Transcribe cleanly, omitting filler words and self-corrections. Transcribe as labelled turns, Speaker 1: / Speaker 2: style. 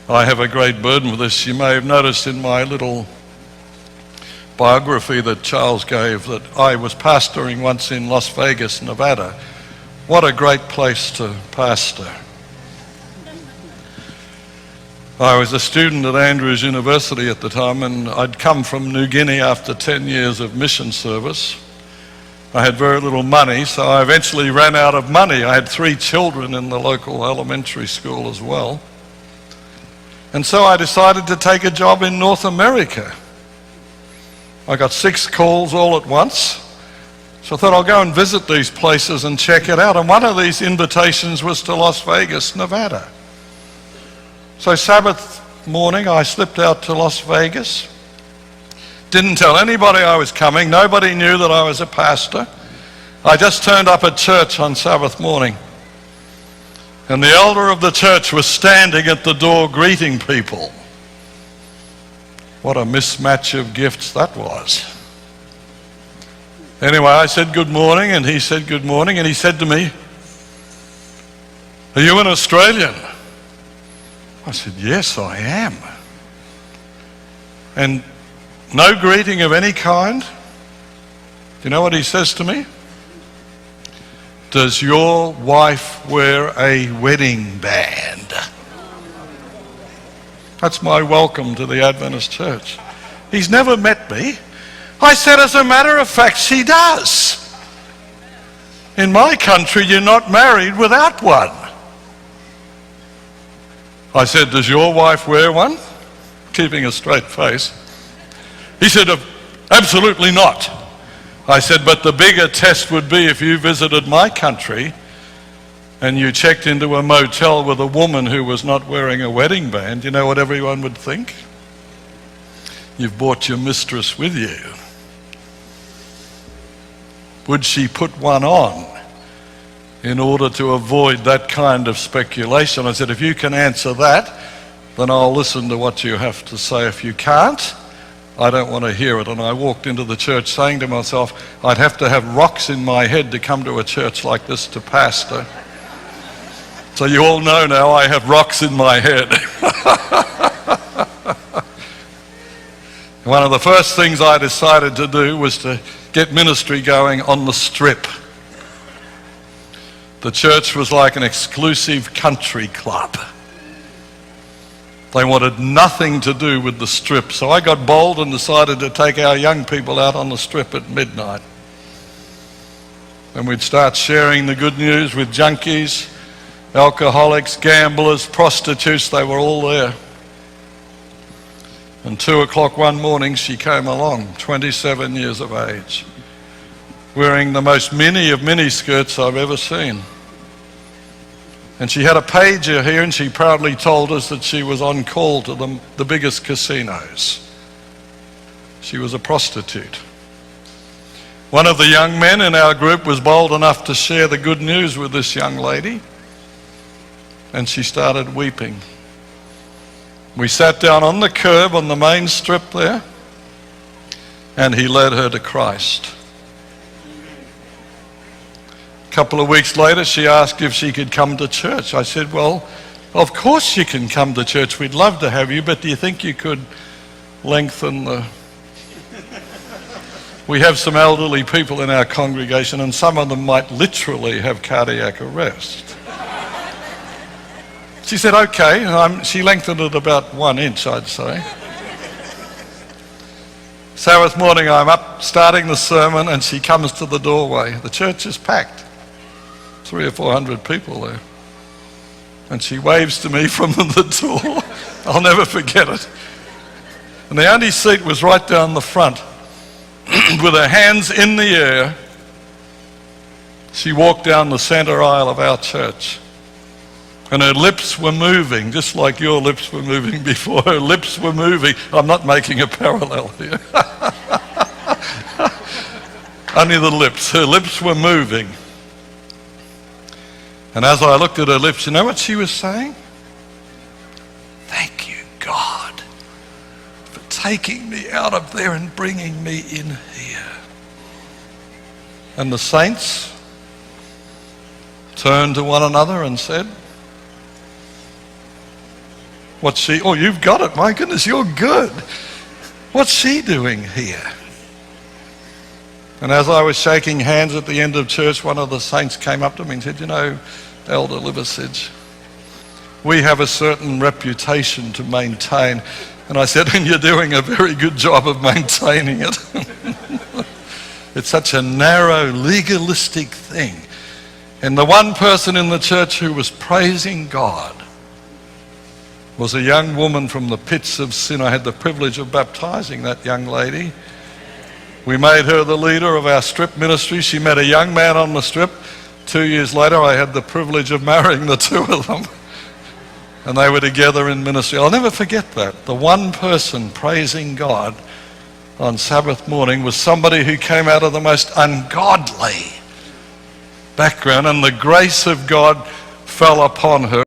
Speaker 1: I have a great burden with this. You may have noticed in my little biography that Charles gave that I was pastoring once in Las Vegas, Nevada. What a great place to pastor. I was a student at Andrews University at the time, and I'd come from New Guinea after 10 years of mission service. I had very little money, so I eventually ran out of money. I had 3 children in the local elementary school as well. And so I decided to take a job in North America. I got 6 calls all at once. So I thought I'll go and visit these places and check it out. And one of these invitations was to Las Vegas, Nevada. So Sabbath morning I slipped out to Las Vegas. Didn't tell anybody I was coming. Nobody knew that I was a pastor. I just turned up at church on Sabbath morning. And the elder of the church was standing at the door greeting people. What a mismatch of gifts that was. Anyway, I said good morning, and he said good morning, and he said to me, "Are you an Australian?" I said, "Yes, I am." And no greeting of any kind. Do you know what he says to me? "Does your wife wear a wedding band?" That's my welcome to the Adventist Church. He's never met me. I said, as a matter of fact, she does. In my country, you're not married without one. I said, "Does your wife wear one?" Keeping a straight face. He said, "Absolutely not." I said, "But the bigger test would be if you visited my country and you checked into a motel with a woman who was not wearing a wedding band. You know what everyone would think? You've brought your mistress with you. Would she put one on in order to avoid that kind of speculation?" I said, "If you can answer that, then I'll listen to what you have to say. If you can't, I don't want to hear it." And I walked into the church saying to myself, I'd have to have rocks in my head to come to a church like this to pastor. So you all know now I have rocks in my head. One of the first things I decided to do was to get ministry going on the Strip. The church was like an exclusive country club. They wanted nothing to do with the Strip. So I got bold and decided to take our young people out on the Strip at midnight. And we'd start sharing the good news with junkies, alcoholics, gamblers, prostitutes. They were all there. And 2 o'clock one morning she came along, 27 years of age, wearing the most mini of mini skirts I've ever seen. And she had a pager here, and she proudly told us that she was on call to the biggest casinos. She was a prostitute. One of the young men in our group was bold enough to share the good news with this young lady, and she started weeping. We sat down on the curb on the main strip there, and he led her to Christ. A couple of weeks later, she asked if she could come to church. I said, "Well, of course you can come to church. We'd love to have you, but do you think you could lengthen the..." We have some elderly people in our congregation, and some of them might literally have cardiac arrest. She said, "Okay." She lengthened it about 1 inch, I'd say. Sabbath morning, I'm up starting the sermon, and she comes to the doorway. The church is packed, 300 or 400 people there. And she waves to me from the door. I'll never forget it. And the only seat was right down the front. With her hands in the air, she walked down the center aisle of our church. And her lips were moving, just like your lips were moving before. Her lips were moving. I'm not making a parallel here. Only the lips. Her lips were moving. And as I looked at her lips, you know what she was saying? "Thank you, God, for taking me out of there and bringing me in here." And the saints turned to one another and said, What's she? Oh, you've got it. My goodness, you're good. What's she doing here? And as I was shaking hands at the end of church, one of the saints came up to me and said, you know, Elder Liversidge, we have a certain reputation to maintain. And I said, and you're doing a very good job of maintaining it. It's such a narrow, legalistic thing. And the one person in the church who was praising God was a young woman from the pits of sin. I had the privilege of baptizing that young lady. We made her the leader of our strip ministry. She met a young man on the strip. 2 years later, I had the privilege of marrying the two of them. And they were together in ministry. I'll never forget that. The one person praising God on Sabbath morning was somebody who came out of the most ungodly background, and the grace of God fell upon her.